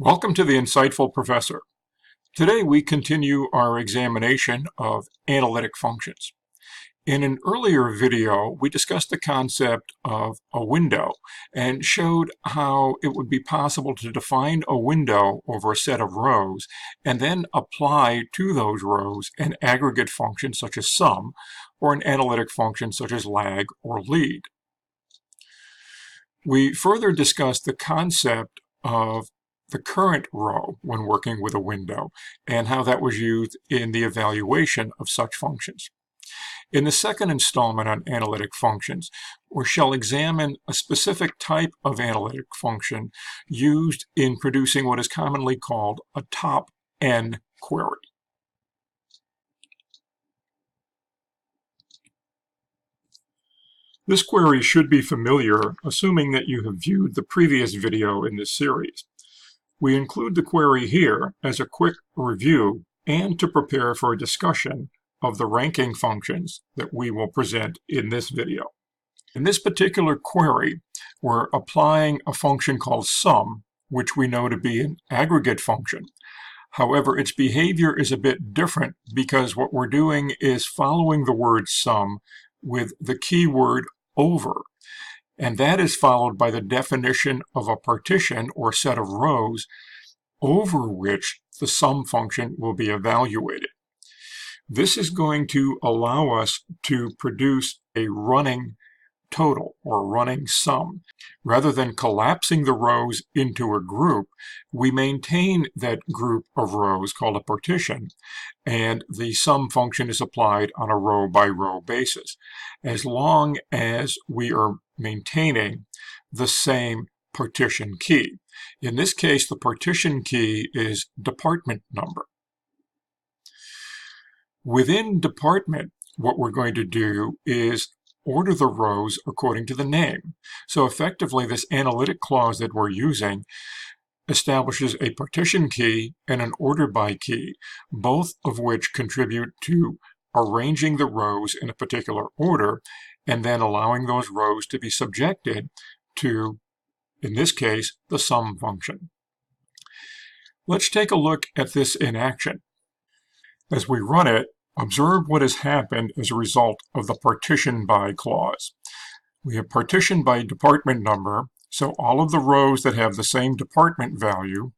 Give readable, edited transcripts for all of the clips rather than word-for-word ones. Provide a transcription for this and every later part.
Welcome to the Insightful Professor. Today we continue our examination of analytic functions. In an earlier video, we discussed the concept of a window and showed how it would be possible to define a window over a set of rows and then apply to those rows an aggregate function such as sum or an analytic function such as lag or lead. We further discussed the concept of the current row when working with a window and how that was used in the evaluation of such functions. In the second installment on analytic functions, we shall examine a specific type of analytic function used in producing what is commonly called a top-N query. This query should be familiar, assuming that you have viewed the previous video in this series. We include the query here as a quick review and to prepare for a discussion of the ranking functions that we will present in this video. In this particular query, we're applying a function called sum, which we know to be an aggregate function. However, its behavior is a bit different because what we're doing is following the word sum with the keyword over. And that is followed by the definition of a partition or set of rows over which the sum function will be evaluated. This is going to allow us to produce a running total or running sum. Rather than collapsing the rows into a group, we maintain that group of rows called a partition, and the sum function is applied on a row-by-row basis, as long as we are maintaining the same partition key. In this case, the partition key is department number. Within department, what we're going to do is order the rows according to the name. So effectively, this analytic clause that we're using establishes a partition key and an order by key, both of which contribute to arranging the rows in a particular order and then allowing those rows to be subjected to, in this case, the sum function. Let's take a look at this in action. As we run it, observe what has happened as a result of the partition by clause. We have partitioned by department number, so all of the rows that have the same department value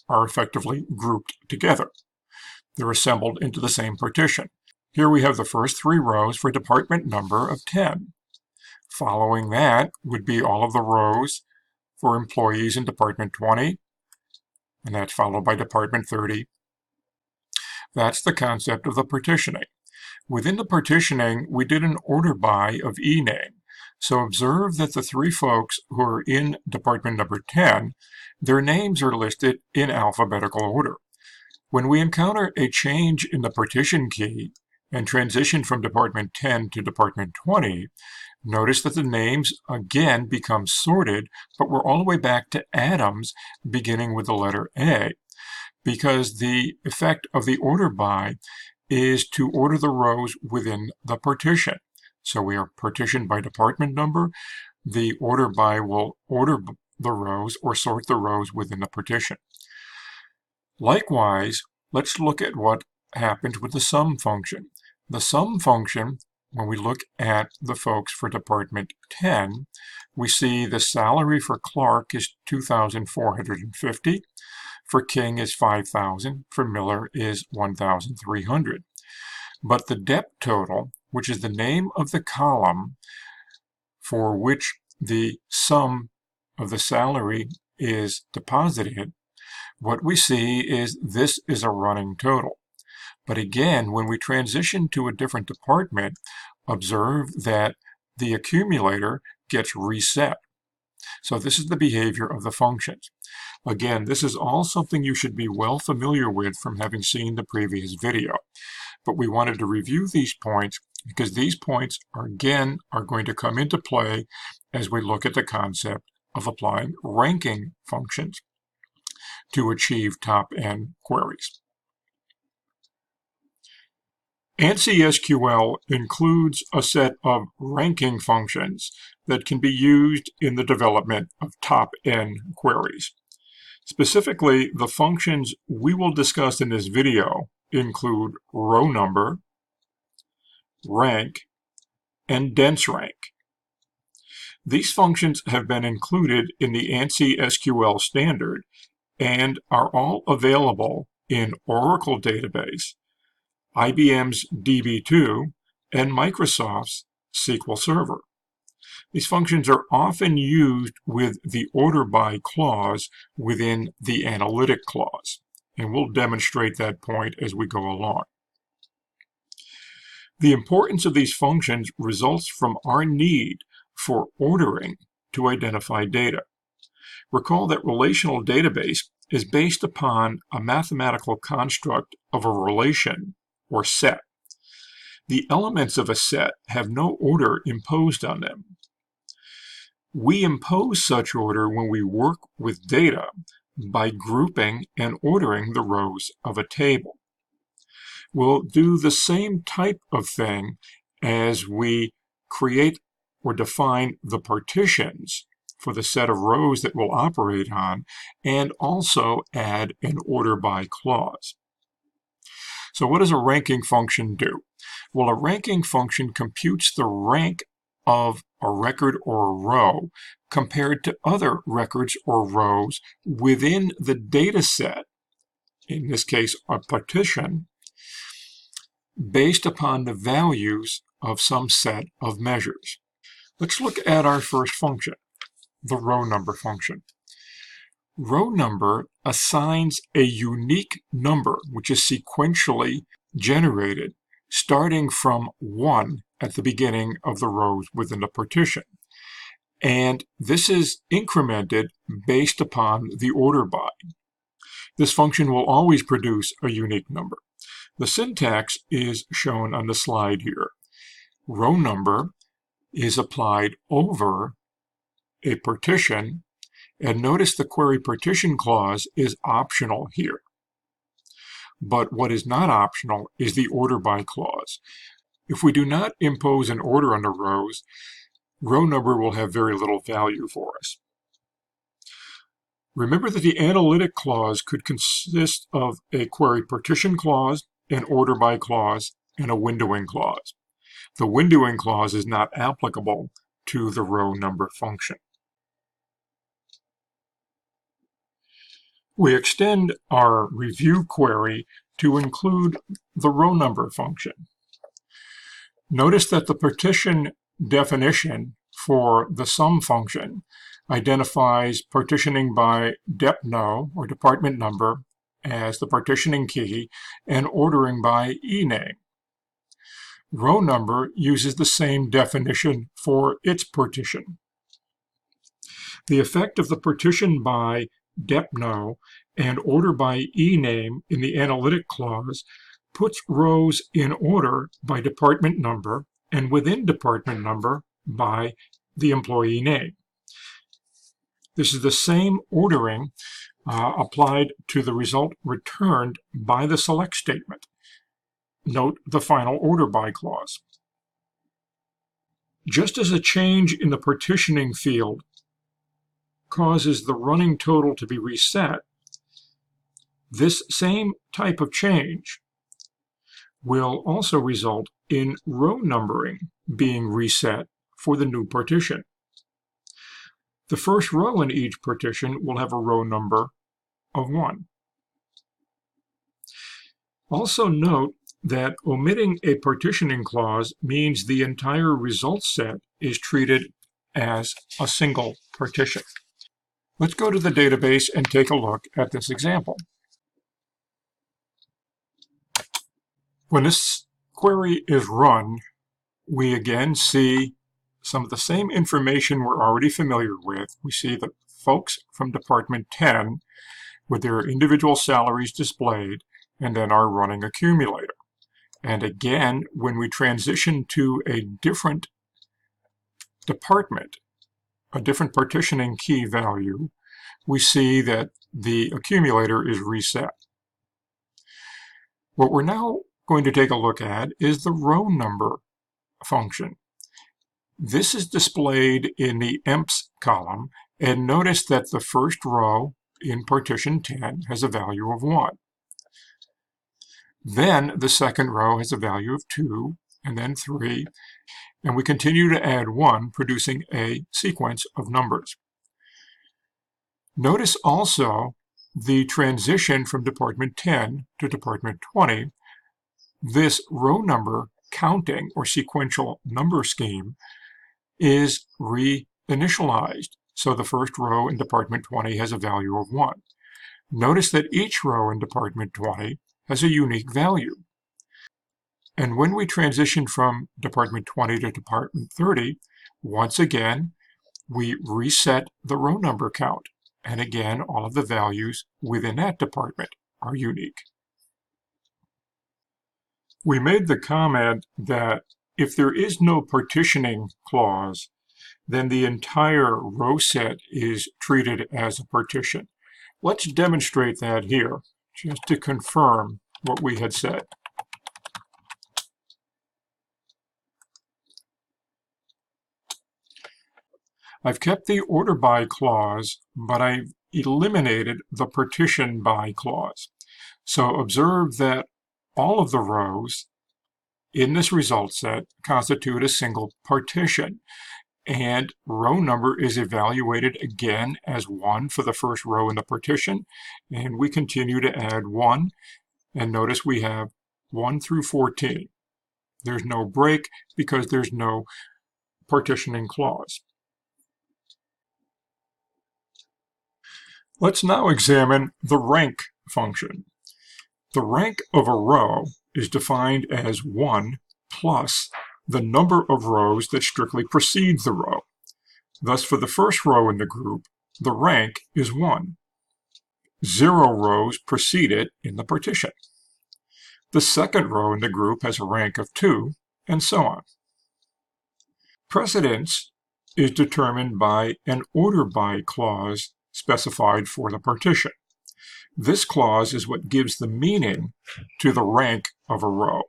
are effectively grouped together. They're assembled into the same partition. Here we have the first three rows for department number of 10. Following that would be all of the rows for employees in department 20, and that's followed by department 30. That's the concept of the partitioning. Within the partitioning, we did an order by of e-name. So observe that the three folks who are in department number 10, their names are listed in alphabetical order. When we encounter a change in the partition key and transition from department 10 to department 20, notice that the names again become sorted, but we're all the way back to Adams, beginning with the letter A, because the effect of the order by is to order the rows within the partition. So we are partitioned by department number. The order by will order the rows or sort the rows within the partition. Likewise, let's look at what happened with the sum function. The sum function, when we look at the folks for department 10, we see the salary for Clark is $2,450. For King is $5,000, for Miller is $1,300. But the dep total, which is the name of the column for which the sum of the salary is deposited, what we see is this is a running total. But again, when we transition to a different department, observe that the accumulator gets reset. So this is the behavior of the functions. Again, this is all something you should be well familiar with from having seen the previous video. But we wanted to review these points because these points are going to come into play as we look at the concept of applying ranking functions to achieve top-N queries. ANSI SQL includes a set of ranking functions that can be used in the development of top-N queries. Specifically, the functions we will discuss in this video include row number, rank, and dense rank. These functions have been included in the ANSI SQL standard and are all available in Oracle database, IBM's DB2, and Microsoft's SQL Server. These functions are often used with the order by clause within the analytic clause, and we'll demonstrate that point as we go along. The importance of these functions results from our need for ordering to identify data. Recall that relational database is based upon a mathematical construct of a relation or set. The elements of a set have no order imposed on them. We impose such order when we work with data by grouping and ordering the rows of a table. We'll do the same type of thing as we create or define the partitions for the set of rows that we'll operate on, and also add an order by clause. So what does a ranking function do? Well, a ranking function computes the rank of a record or a row compared to other records or rows within the data set, in this case a partition, based upon the values of some set of measures. Let's look at our first function, the row number function. Row number assigns a unique number which is sequentially generated starting from 1 at the beginning of the rows within the partition. And this is incremented based upon the order by. This function will always produce a unique number. The syntax is shown on the slide here. Row number is applied over a partition, and notice the query partition clause is optional here. But what is not optional is the order by clause. If we do not impose an order on the rows, row number will have very little value for us. Remember that the analytic clause could consist of a query partition clause, an order by clause, and a windowing clause. The windowing clause is not applicable to the row number function. We extend our review query to include the row number function. Notice that the partition definition for the sum function identifies partitioning by DEPNO, or department number, as the partitioning key, and ordering by ename. Row number uses the same definition for its partition. The effect of the partition by DEPNO and order by ename in the analytic clause puts rows in order by department number and within department number by the employee name. This is the same ordering applied to the result returned by the select statement. Note the final order by clause. Just as a change in the partitioning field causes the running total to be reset, this same type of change will also result in row numbering being reset for the new partition. The first row in each partition will have a row number of 1. Also note that omitting a partitioning clause means the entire result set is treated as a single partition. Let's go to the database and take a look at this example. When this query is run, we again see some of the same information we're already familiar with. We see the folks from Department 10 with their individual salaries displayed, and then our running accumulator. And again, when we transition to a different department, a different partitioning key value, we see that the accumulator is reset. What we're now going to take a look at is the row number function. This is displayed in the EMPS column, and notice that the first row in partition 10 has a value of 1. Then the second row has a value of 2, and then 3, and we continue to add 1, producing a sequence of numbers. Notice also the transition from department 10 to department 20. This row number counting or sequential number scheme is reinitialized. So the first row in department 20 has a value of 1. Notice that each row in department 20 has a unique value. And when we transition from department 20 to department 30, once again, we reset the row number count. And again, all of the values within that department are unique. We made the comment that if there is no partitioning clause, then the entire row set is treated as a partition. Let's demonstrate that here, just to confirm what we had said. I've kept the order by clause, but I've eliminated the partition by clause. So observe that all of the rows in this result set constitute a single partition, and row number is evaluated again as 1 for the first row in the partition, and we continue to add 1, and notice we have 1 through 14. There's no break because there's no partitioning clause. Let's now examine the rank function. The rank of a row is defined as 1 plus the number of rows that strictly precede the row. Thus, for the first row in the group, the rank is 1. 0 rows precede it in the partition. The second row in the group has a rank of 2, and so on. Precedence is determined by an order by clause specified for the partition. This clause is what gives the meaning to the rank of a row.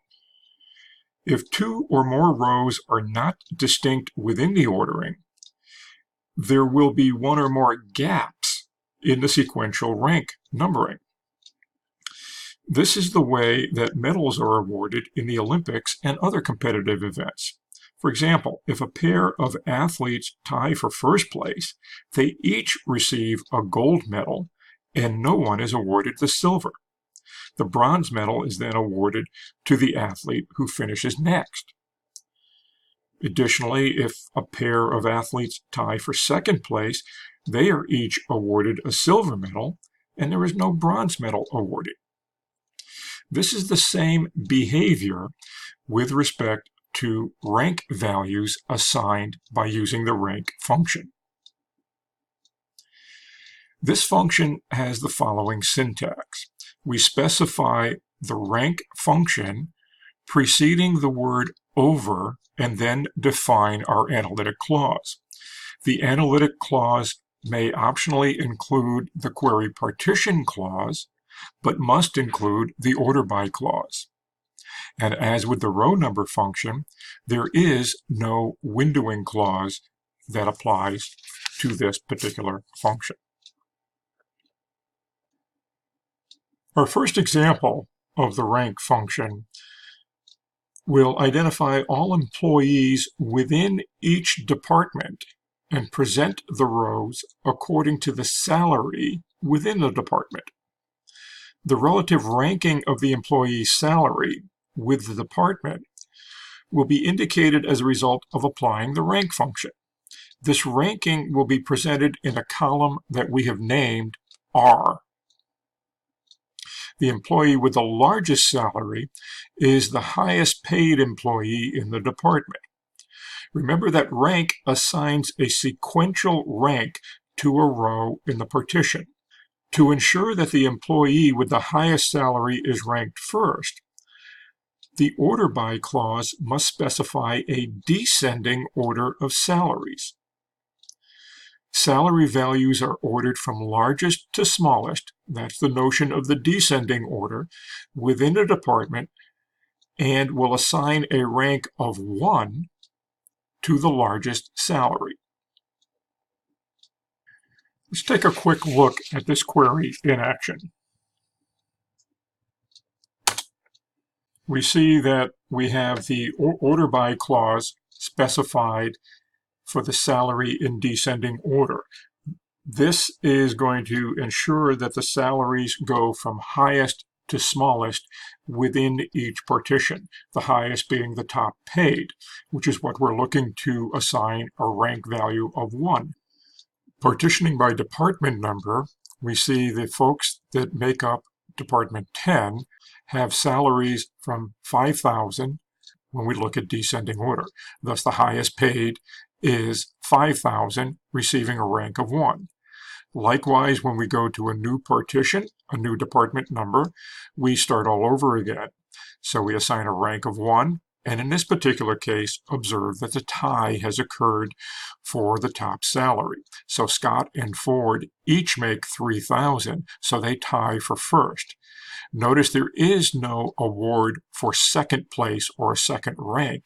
If 2 or more rows are not distinct within the ordering, there will be 1 or more gaps in the sequential rank numbering. This is the way that medals are awarded in the Olympics and other competitive events. For example, if a pair of athletes tie for first place, they each receive a gold medal, and no one is awarded the silver. The bronze medal is then awarded to the athlete who finishes next. Additionally, if a pair of athletes tie for second place, they are each awarded a silver medal, and there is no bronze medal awarded. This is the same behavior with respect to rank values assigned by using the rank function. This function has the following syntax. We specify the rank function preceding the word over and then define our analytic clause. The analytic clause may optionally include the query partition clause, but must include the order by clause. And as with the row number function, there is no windowing clause that applies to this particular function. Our first example of the rank function will identify all employees within each department and present the rows according to the salary within the department. The relative ranking of the employee's salary with the department will be indicated as a result of applying the rank function. This ranking will be presented in a column that we have named R. The employee with the largest salary is the highest paid employee in the department. Remember that rank assigns a sequential rank to a row in the partition. To ensure that the employee with the highest salary is ranked first, the order by clause must specify a descending order of salaries. Salary values are ordered from largest to smallest, that's the notion of the descending order, within a department, and will assign a rank of 1 to the largest salary. Let's take a quick look at this query in action. We see that we have the order by clause specified for the salary in descending order. This is going to ensure that the salaries go from highest to smallest within each partition, the highest being the top paid, which is what we're looking to assign a rank value of 1. Partitioning by department number, we see the folks that make up Department 10 have salaries from 5,000 when we look at descending order. Thus, the highest paid is 5,000, receiving a rank of 1. Likewise, when we go to a new partition, a new department number, we start all over again. So we assign a rank of 1, and in this particular case, observe that the tie has occurred for the top salary. So Scott and Ford each make 3,000, so they tie for first. Notice there is no award for second place or a second rank.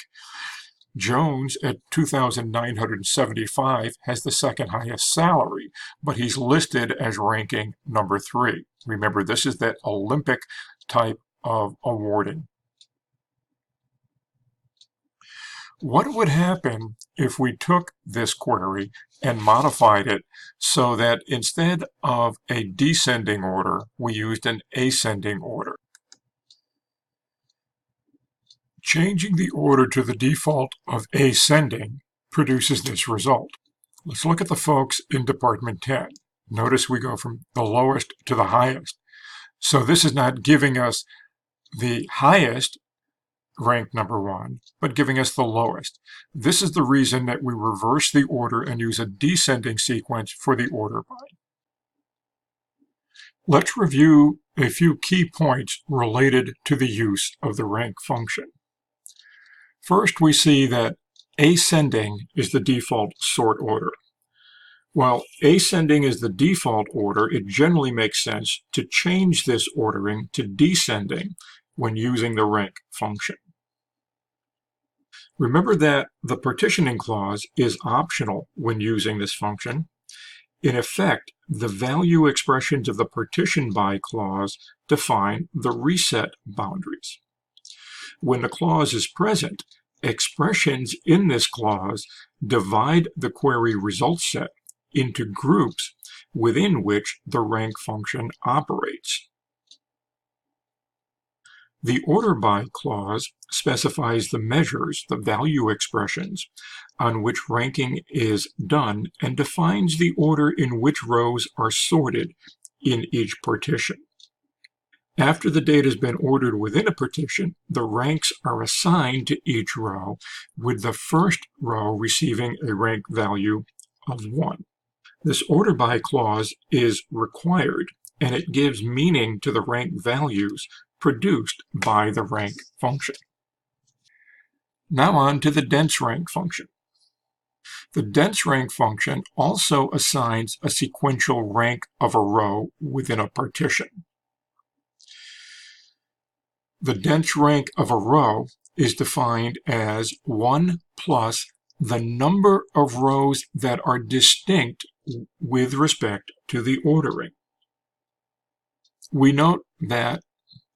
Jones at 2,975 has the second highest salary, but he's listed as ranking number 3. Remember, this is that Olympic type of awarding. What would happen if we took this query and modified it so that instead of a descending order, we used an ascending order? Changing the order to the default of ascending produces this result. Let's look at the folks in Department 10. Notice we go from the lowest to the highest. So this is not giving us the highest rank number 1, but giving us the lowest. This is the reason that we reverse the order and use a descending sequence for the order by. Let's review a few key points related to the use of the rank function. First, we see that ascending is the default sort order. While ascending is the default order, it generally makes sense to change this ordering to descending when using the rank function. Remember that the partitioning clause is optional when using this function. In effect, the value expressions of the partition by clause define the reset boundaries. When the clause is present, expressions in this clause divide the query result set into groups within which the rank function operates. The order by clause specifies the measures, the value expressions, on which ranking is done and defines the order in which rows are sorted in each partition. After the data has been ordered within a partition, the ranks are assigned to each row, with the first row receiving a rank value of 1. This order by clause is required, and it gives meaning to the rank values produced by the rank function. Now on to the dense rank function. The dense rank function also assigns a sequential rank of a row within a partition. The dense rank of a row is defined as 1 plus the number of rows that are distinct with respect to the ordering. We note that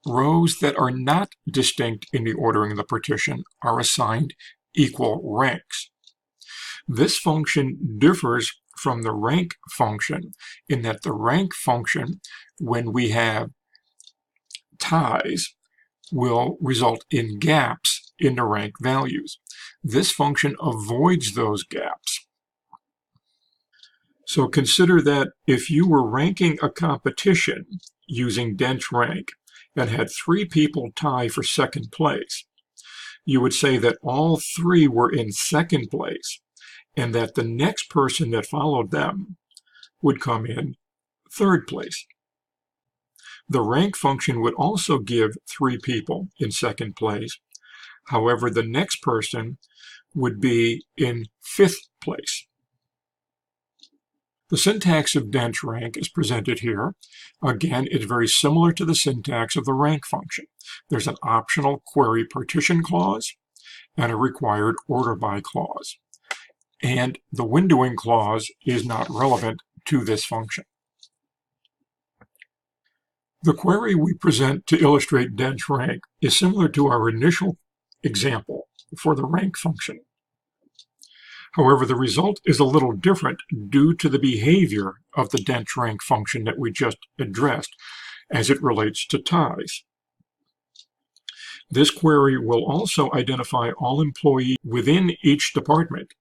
rows that are not distinct in the ordering of the partition are assigned equal ranks. This function differs from the rank function in that the rank function, when we have ties, will result in gaps in the rank values. This function avoids those gaps. So consider that if you were ranking a competition using dense rank and had 3 people tie for second place, you would say that all 3 were in second place and that the next person that followed them would come in third place. The rank function would also give 3 people in second place. However, the next person would be in 5th place. The syntax of dense rank is presented here. Again, it's very similar to the syntax of the rank function. There's an optional query partition clause and a required order by clause. And the windowing clause is not relevant to this function. The query we present to illustrate dense rank is similar to our initial example for the rank function. However, the result is a little different due to the behavior of the dense rank function that we just addressed as it relates to ties. This query will also identify all employees within each department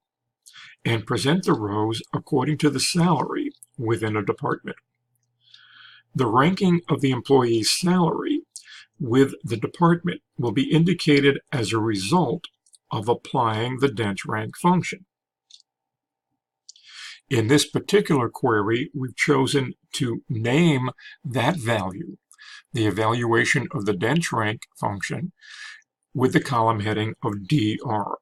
and present the rows according to the salary within a department. The ranking of the employee's salary with the department will be indicated as a result of applying the dense rank function. In this particular query, we've chosen to name that value, the evaluation of the dense rank function, with the column heading of DR.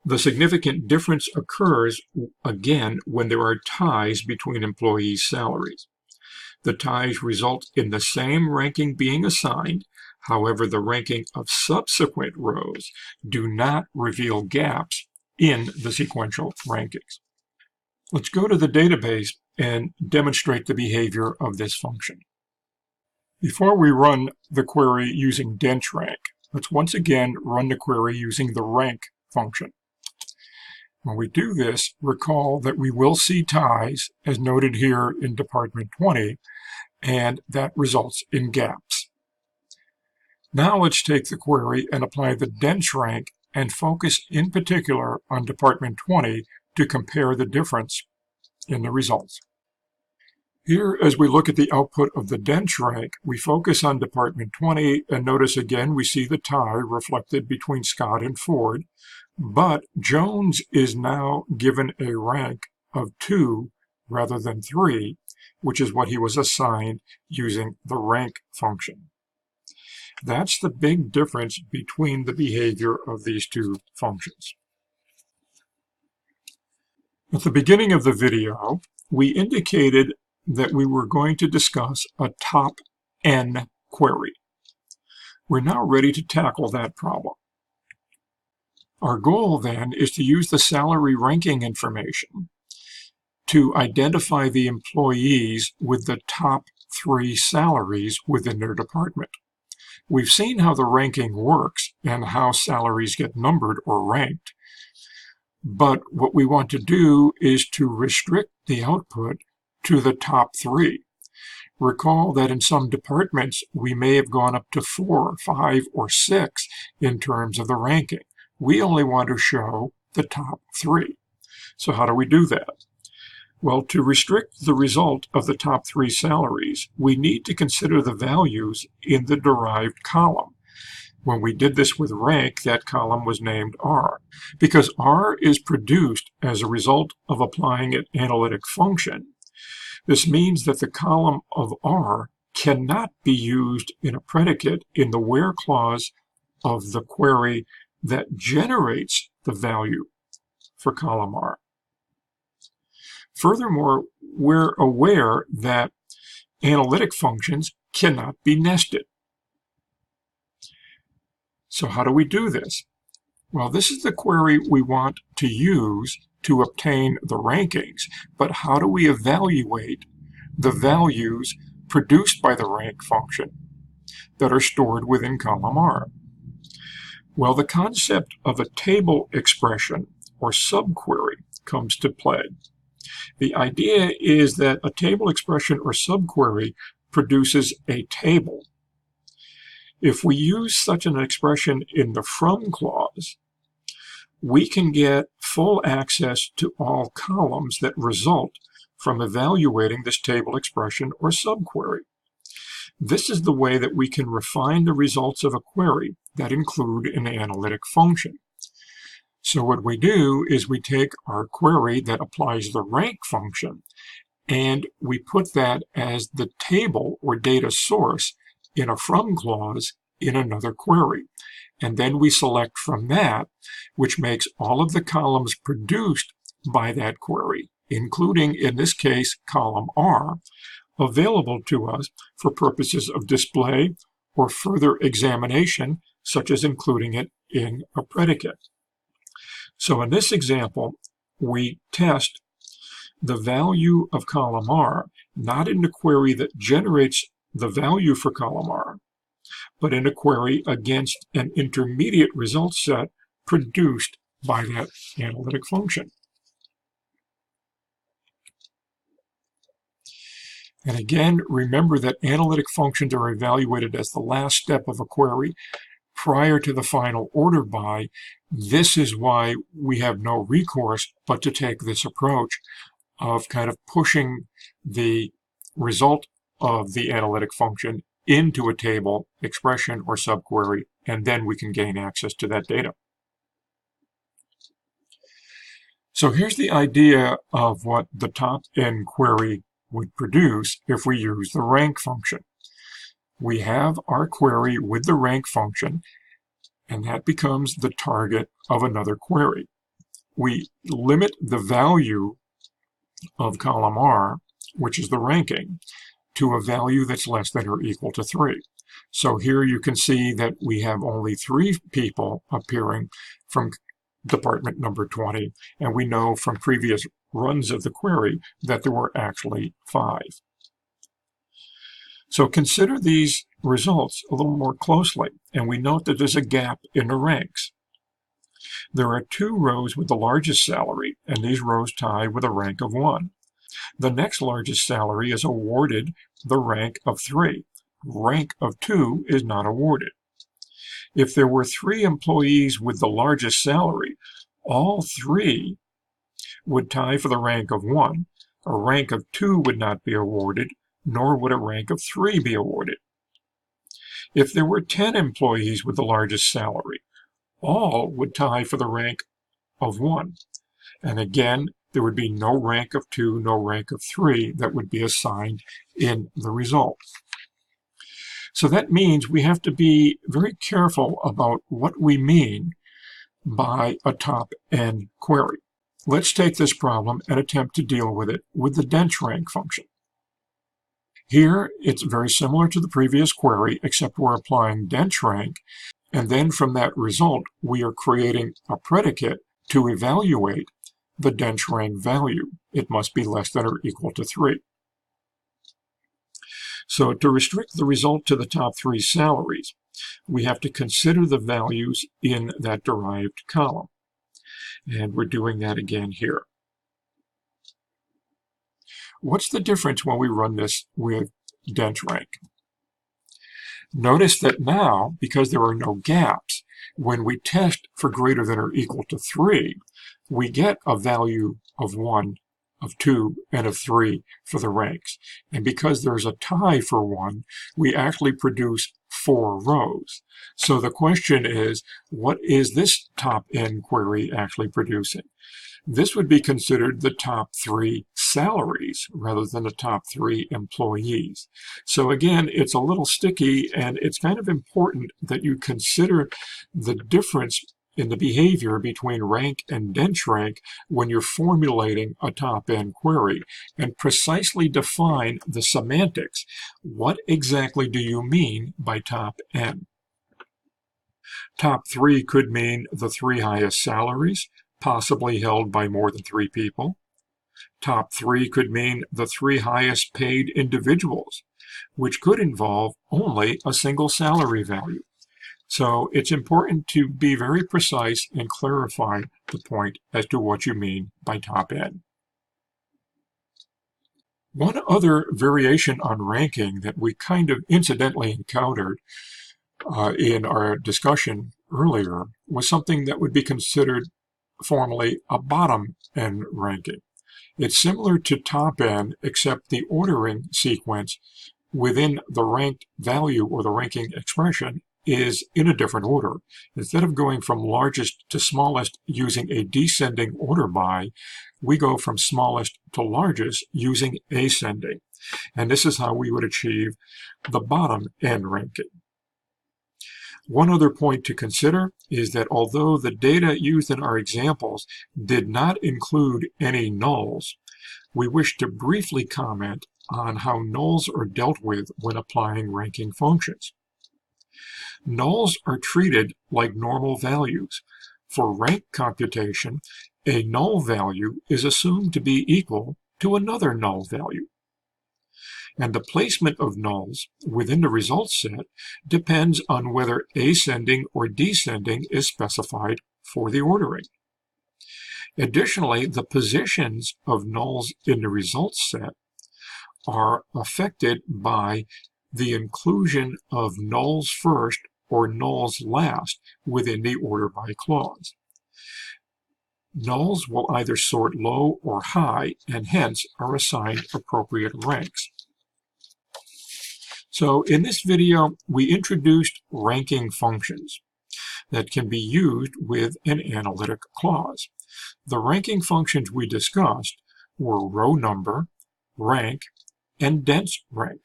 The significant difference occurs, again, when there are ties between employees' salaries. The ties result in the same ranking being assigned. However, the ranking of subsequent rows do not reveal gaps in the sequential rankings. Let's go to the database and demonstrate the behavior of this function. Before we run the query using dense rank, let's once again run the query using the rank function. When we do this, recall that we will see ties, as noted here in Department 20, and that results in gaps. Now let's take the query and apply the dense rank and focus in particular on Department 20 to compare the difference in the results. Here, as we look at the output of the dense rank, we focus on Department 20 and notice again we see the tie reflected between Scott and Ford, but Jones is now given a rank of 2 rather than 3, which is what he was assigned using the rank function. That's the big difference between the behavior of these two functions. At the beginning of the video, we indicated that we were going to discuss a top N query. We're now ready to tackle that problem. Our goal then is to use the salary ranking information to identify the employees with the top 3 salaries within their department. We've seen how the ranking works and how salaries get numbered or ranked. But what we want to do is to restrict the output to the top 3. Recall that in some departments, we may have gone up to 4, 5, or 6 in terms of the ranking. We only want to show the top 3. So how do we do that? Well, to restrict the result of the top 3 salaries, we need to consider the values in the derived column. When we did this with rank, that column was named R. Because R is produced as a result of applying an analytic function, this means that the column of R cannot be used in a predicate in the where clause of the query that generates the value for column R. Furthermore, we're aware that analytic functions cannot be nested. So how do we do this? Well, this is the query we want to use to obtain the rankings, but how do we evaluate the values produced by the rank function that are stored within column R? Well, the concept of a table expression or subquery comes to play. The idea is that a table expression or subquery produces a table. If we use such an expression in the from clause, we can get full access to all columns that result from evaluating this table expression or subquery. This is the way that we can refine the results of a query that include an analytic function. So what we do is we take our query that applies the rank function and we put that as the table or data source in a from clause in another query. And then we select from that, which makes all of the columns produced by that query, including, in this case, column R, available to us for purposes of display or further examination, such as including it in a predicate. So in this example, we test the value of column R, not in the query that generates the value for column R, but in a query against an intermediate result set produced by that analytic function. And again, remember that analytic functions are evaluated as the last step of a query prior to the final order by. This is why we have no recourse but to take this approach of kind of pushing the result of the analytic function into a table, expression, or subquery, and then we can gain access to that data. So here's the idea of what the top-end query would produce if we use the rank function. We have our query with the rank function, and that becomes the target of another query. We limit the value of column R, which is the ranking, to a value that's less than or equal to 3. So here you can see that we have only 3 people appearing from department number 20, and we know from previous runs of the query that there were actually 5. So consider these results a little more closely, and we note that there's a gap in the ranks. There are 2 rows with the largest salary, and these rows tie with a rank of 1. The next largest salary is awarded the rank of 3. Rank of 2 is not awarded. If there were 3 employees with the largest salary, all 3 would tie for the rank of 1. A rank of 2 would not be awarded, nor would a rank of 3 be awarded. If there were 10 employees with the largest salary, all would tie for the rank of 1. And again, there would be no rank of 2, no rank of 3 that would be assigned in the result. So that means we have to be very careful about what we mean by a top-end query. Let's take this problem and attempt to deal with it with the denseRank function. Here, it's very similar to the previous query, except we're applying denseRank, and then from that result, we are creating a predicate to evaluate the denseRank value. It must be less than or equal to 3. So to restrict the result to the top 3 salaries, we have to consider the values in that derived column. And we're doing that again here. What's the difference when we run this with denseRank? Notice that now, because there are no gaps, when we test for greater than or equal to 3, we get a value of 1, of 2, and of 3 for the ranks. And because there's a tie for 1, we actually produce 4 rows. So the question is, what is this top-end query actually producing? This would be considered the top 3 salaries rather than the top 3 employees. So again, it's a little sticky, and it's kind of important that you consider the difference in the behavior between rank and denseRank when you're formulating a top-end query, and precisely define the semantics. What exactly do you mean by top-end? Top 3 could mean the 3 highest salaries, possibly held by more than 3 people. Top 3 could mean the 3 highest paid individuals, which could involve only a single salary value. So it's important to be very precise and clarify the point as to what you mean by top-end. One other variation on ranking that we kind of incidentally encountered in our discussion earlier was something that would be considered formally a bottom-end ranking. It's similar to top-end, except the ordering sequence within the ranked value or the ranking expression is in a different order. Instead of going from largest to smallest using a descending order by, we go from smallest to largest using ascending. And this is how we would achieve the bottom-end ranking. One other point to consider is that although the data used in our examples did not include any nulls, we wish to briefly comment on how nulls are dealt with when applying ranking functions. Nulls are treated like normal values. For rank computation, a null value is assumed to be equal to another null value. And the placement of nulls within the results set depends on whether ascending or descending is specified for the ordering. Additionally, the positions of nulls in the results set are affected by the inclusion of nulls first or nulls last within the order by clause. Nulls will either sort low or high and hence are assigned appropriate ranks. So in this video, we introduced ranking functions that can be used with an analytic clause. The ranking functions we discussed were row number, rank, and dense rank.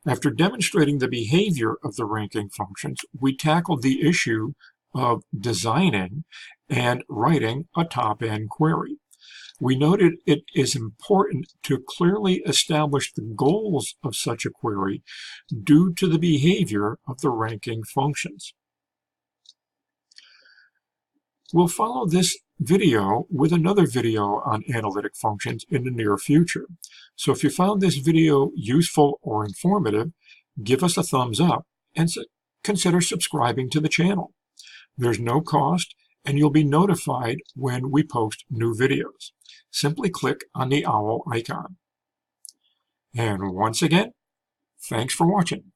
After demonstrating the behavior of the ranking functions, we tackled the issue of designing and writing a top-end query. We noted it is important to clearly establish the goals of such a query due to the behavior of the ranking functions. We'll follow this video with another video on analytic functions in the near future. So if you found this video useful or informative, give us a thumbs up and consider subscribing to the channel. There's no cost, and you'll be notified when we post new videos. Simply click on the owl icon. And once again, thanks for watching.